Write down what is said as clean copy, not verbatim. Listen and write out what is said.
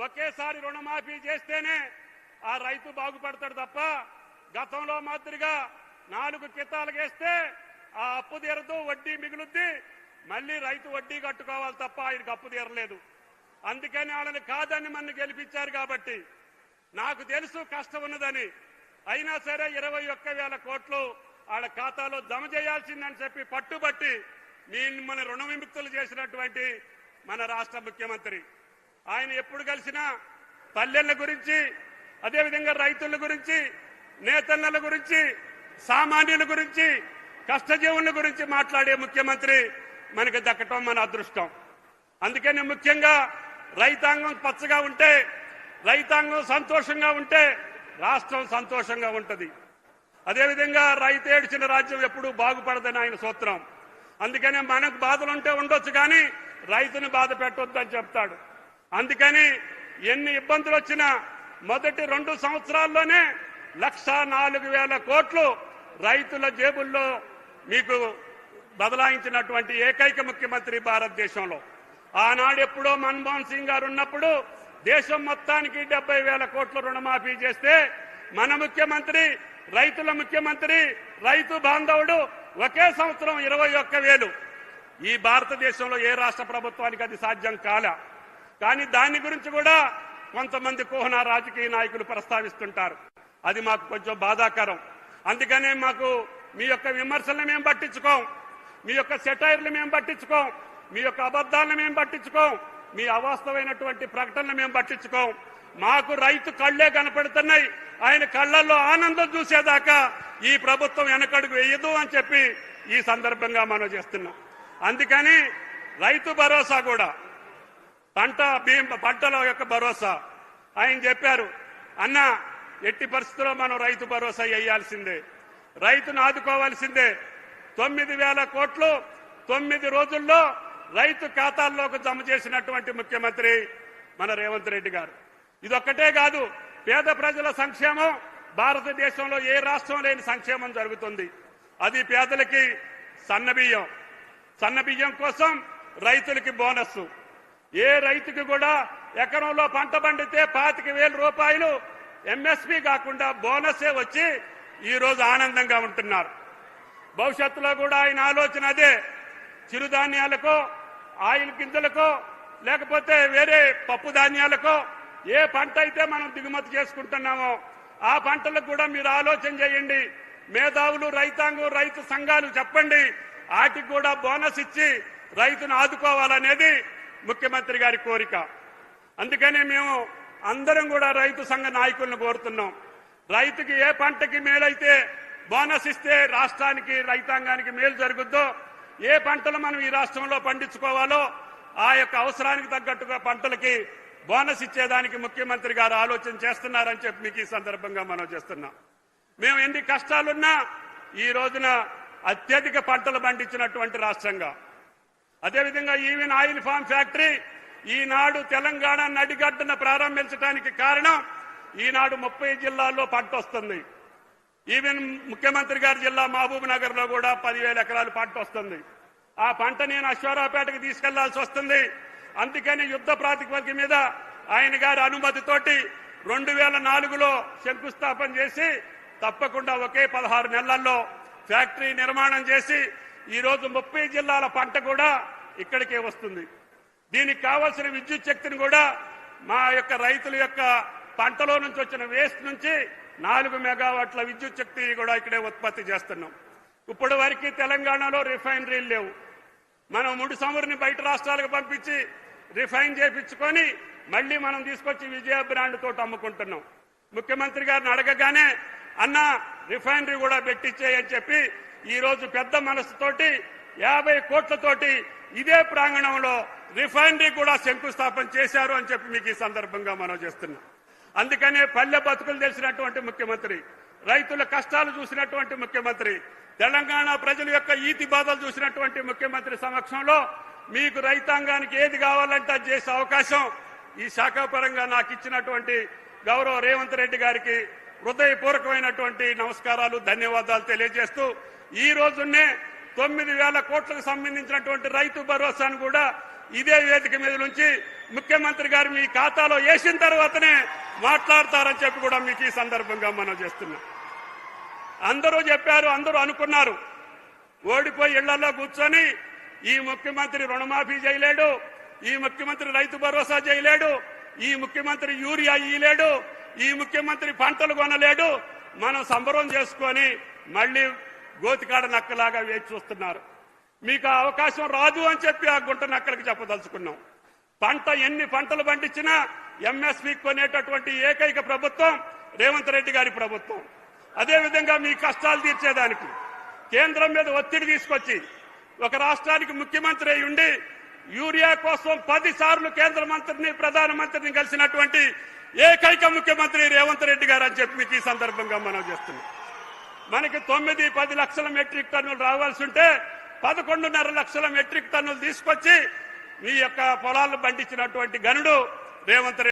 ఒకేసారి రుణమాఫీ చేస్తేనే ఆ రైతు బాగుపడతాడు తప్ప గతంలో మాదిరిగా 4 కితాలు వేస్తే ఆ అప్పు తీరదు, వడ్డీ మిగులుద్ది, మళ్ళీ రైతు వడ్డీ కట్టుకోవాలి తప్ప ఆయనకు అప్పు తీరలేదు. అందుకని వాళ్ళని కాదని మన గెలిపించారు. కాబట్టి నాకు తెలుసు కష్టం ఉన్నదని. అయినా సరే 21,000 కోట్లు వాళ్ళ ఖాతాలో జమ చేయాల్సిందని చెప్పి పట్టుబట్టి మన రుణ విముక్తులు చేసినటువంటి మన రాష్ట్ర ముఖ్యమంత్రి. ఆయన ఎప్పుడు కలిసినా పల్లెల గురించి, అదేవిధంగా రైతుల గురించి, నేతన్నల గురించి, సామాన్యుల గురించి, కష్టజీవుల గురించి మాట్లాడే ముఖ్యమంత్రి మనకి దక్కటం మన అదృష్టం. అందుకని ముఖ్యంగా రైతాంగం పచ్చగా ఉంటే, రైతాంగం సంతోషంగా ఉంటే రాష్ట్రం సంతోషంగా ఉంటుంది. అదేవిధంగా రైతు ఏడ్చిన రాజ్యం ఎప్పుడూ బాగుపడదని ఆయన సూత్రం. అందుకనే మనకు బాధలుంటే ఉండొచ్చు కానీ రైతుని బాధ పెట్టొద్దని చెప్తాడు. అందుకని ఎన్ని ఇబ్బందులు వచ్చినా మొదటి 2 సంవత్సరాల్లోనే 1,04,000 కోట్లు రైతుల జేబుల్లో మీకు బదలాయించినటువంటి ఏకైక ముఖ్యమంత్రి భారతదేశంలో. ఆనాడు ఎప్పుడో మన్మోహన్ సింగ్ గారు ఉన్నప్పుడు దేశం మొత్తానికి 70,000 కోట్ల రుణమాఫీ చేస్తే మన ముఖ్యమంత్రి, రైతుల ముఖ్యమంత్రి, రైతు బాంధవుడు ఒకే సంవత్సరం 21,000. ఈ భారతదేశంలో ఏ రాష్ట్ర ప్రభుత్వానికి అది సాధ్యం కాలే. కానీ దాని గురించి కూడా కొంతమంది కోహన రాజకీయ నాయకులు ప్రస్తావిస్తుంటారు. అది మాకు కొంచెం బాధాకరం. అందుకనే మాకు మీ యొక్క విమర్శలను మేము పట్టించుకోం, మీ యొక్క సెటైర్లు మేము పట్టించుకోం, మీ యొక్క అబద్ధాలను మేము పట్టించుకోం, మీ అవాస్తవమైనటువంటి ప్రకటనలు మేము పట్టించుకోం. మాకు రైతు కళ్లే కనపడుతున్నాయి. ఆయన కళ్లల్లో ఆనందం చూసేదాకా ఈ ప్రభుత్వం వెనకడుగు వేయదు అని చెప్పి ఈ సందర్భంగా మనం చేస్తున్నాం. అందుకని రైతు భరోసా కూడా పంటల యొక్క భరోసా ఆయన చెప్పారు. అన్న ఎట్టి పరిస్థితుల్లో మనం రైతు భరోసా వేయాల్సిందే, రైతును ఆదుకోవాల్సిందే. 9,000 కోట్లు 9 రోజుల్లో రైతు ఖాతాల్లోకి జమ చేసినటువంటి ముఖ్యమంత్రి మన రేవంత్ రెడ్డి గారు. ఇదొక్కటే కాదు, పేద ప్రజల సంక్షేమం భారతదేశంలో ఏ రాష్ట్రం లేని సంక్షేమం జరుగుతుంది. అది పేదలకి సన్నబియ్యం కోసం రైతులకి బోనస్. ఏ రైతుకి కూడా ఎకరంలో పంట పండితే 25,000 రూపాయలు ఎంఎస్పీ కాకుండా బోనసే వచ్చి ఈరోజు ఆనందంగా ఉంటున్నారు. భవిష్యత్తులో కూడా ఆయన ఆలోచన అదే. చిరుధాన్యాలకో, ఆయిల్ గింజలకో, లేకపోతే వేరే పప్పు ధాన్యాలకో ఏ పంట అయితే మనం దిగుమతి చేసుకుంటున్నామో ఆ పంటలకు కూడా మీరు ఆలోచన చేయండి. మేధావులు, రైతాంగం, రైతు సంఘాలు చెప్పండి. వాటికి కూడా బోనస్ ఇచ్చి రైతును ఆదుకోవాలనేది ముఖ్యమంత్రి గారి కోరిక. అందుకని మేము అందరం కూడా రైతు సంఘ నాయకులను కోరుతున్నాం. రైతుకి ఏ పంటకి మేలైతే బోనస్ ఇస్తే రాష్ట్రానికి, రైతాంగానికి మేలు జరుగుద్దో, ఏ పంటలు మనం ఈ రాష్ట్రంలో పండించుకోవాలో ఆ యొక్క అవసరానికి తగ్గట్టుగా పంటలకి బోనస్ ఇచ్చేదానికి ముఖ్యమంత్రి గారు ఆలోచన చేస్తున్నారని చెప్పి మీకు ఈ సందర్భంగా మనం చేస్తున్నాం. మేము ఎన్ని కష్టాలున్నా ఈ రోజున అత్యధిక పంటలు పండించినటువంటి రాష్ట్రంగా, అదేవిధంగా ఈవెన్ ఆయిల్ ఫామ్ ఫ్యాక్టరీ ఈనాడు తెలంగాణ నడిగడ్డన ప్రారంభించడానికి కారణం ఈనాడు 30 జిల్లాల్లో పంట వస్తుంది. ఈవెన్ ముఖ్యమంత్రి గారి జిల్లా మహబూబ్ నగర్ లో కూడా 10,000 ఎకరాలు పంట వస్తుంది. ఆ పంట నేను అశ్వారావుపేటకు తీసుకెళ్లాల్సి వస్తుంది. అందుకని యుద్ధ ప్రాతిపదిక మీద ఆయన గారి అనుమతితోటి 2004లో శంకుస్థాపన చేసి తప్పకుండా ఒకే 16 నెలల్లో ఫ్యాక్టరీ నిర్మాణం చేసి ఈరోజు 30 జిల్లాల పంట కూడా ఇక్కడికే వస్తుంది. దీనికి కావాల్సిన విద్యుత్ శక్తిని కూడా మా యొక్క రైతుల యొక్క పంటలో నుంచి వచ్చిన వేస్ట్ నుంచి 4 మెగావాట్ల విద్యుత్ శక్తి కూడా ఇక్కడే ఉత్పత్తి చేస్తున్నాం. ఇప్పటి వరకు తెలంగాణలో రిఫైనరీలు లేవు. మనం ముడి చమురుని బయట రాష్ట్రాలకు పంపించి రిఫైన్ చేయించుకొని మళ్లీ మనం తీసుకొచ్చి విజయ బ్రాండ్ తోటి అమ్ముకుంటున్నాం. ముఖ్యమంత్రి గారిని అడగగానే అన్న రిఫైనరీ కూడా పెట్టించేయని చెప్పి ఈ రోజు పెద్ద మనసుతోటి 50 కోట్లతోటి ఇదే ప్రాంగణంలో రిఫైనరీ కూడా శంకుస్థాపన చేశారు అని చెప్పి మీకు ఈ సందర్భంగా మనం చేస్తున్నాం. అందుకనే పల్లె బతుకులు తెలిసినటువంటి ముఖ్యమంత్రి, రైతుల కష్టాలు చూసినటువంటి ముఖ్యమంత్రి, తెలంగాణ ప్రజల యొక్క ఈతి బాధలు చూసినటువంటి ముఖ్యమంత్రి సమక్షంలో మీకు రైతాంగానికి ఏది కావాలంటే అది చేసే అవకాశం ఈ శాఖాపరంగా నాకు ఇచ్చినటువంటి గౌరవ రేవంత్ రెడ్డి గారికి హృదయపూర్వకమైనటువంటి నమస్కారాలు, ధన్యవాదాలు తెలియజేస్తూ ఈ రోజునే 9,000 కోట్లకు సంబంధించినటువంటి రైతు భరోసాను కూడా ఇదే వేదిక మీద నుంచి ముఖ్యమంత్రి గారు మీ ఖాతాలో వేసిన తర్వాతనే మాట్లాడతారని చెప్పి కూడా మీకు ఈ సందర్భంగా మనం చేస్తున్నాం. అందరూ చెప్పారు, అందరూ అనుకున్నారు, ఓడిపోయి ఇళ్లలో కూర్చొని ఈ ముఖ్యమంత్రి రుణమాఫీ చేయలేడు, ఈ ముఖ్యమంత్రి రైతు భరోసా చేయలేడు, ఈ ముఖ్యమంత్రి యూరియా ఇయ్యలేడు, ఈ ముఖ్యమంత్రి పంటలు కొనలేడు, మనం సంబరం చేసుకొని మళ్లీ గోతికాడ నక్కలాగా వేచి చూస్తున్నారు. మీకు ఆ అవకాశం రాదు అని చెప్పి ఆ గుంట నక్కలకి చెప్పదలుచుకున్నాం. ఎన్ని పంటలు పండించినా ఎంఎస్పీ కొనేటటువంటి ఏకైక ప్రభుత్వం రేవంత్ రెడ్డి గారి ప్రభుత్వం. అదేవిధంగా మీ కష్టాలు తీర్చేదానికి కేంద్రం మీద ఒత్తిడి తీసుకొచ్చి ఒక రాష్ట్రానికి ముఖ్యమంత్రి అయి ఉండి యూరియా కోసం 10 సార్లు కేంద్ర మంత్రిని ప్రధానమంత్రిని కలిసినటువంటి ఏకైక ముఖ్యమంత్రి రేవంత్ రెడ్డి గారు అని చెప్పి మీకు ఈ సందర్భంగా మనం చేస్తున్నాం. మనకి 9-10 లక్షల మెట్రిక్ టన్నులు రావాల్సి ఉంటే 11.5 లక్షల మెట్రిక్ టన్నులు తీసుకొచ్చి మీ యొక్క పొలాలను పండించినటువంటి గనుడు రేవంత్ రెడ్డి.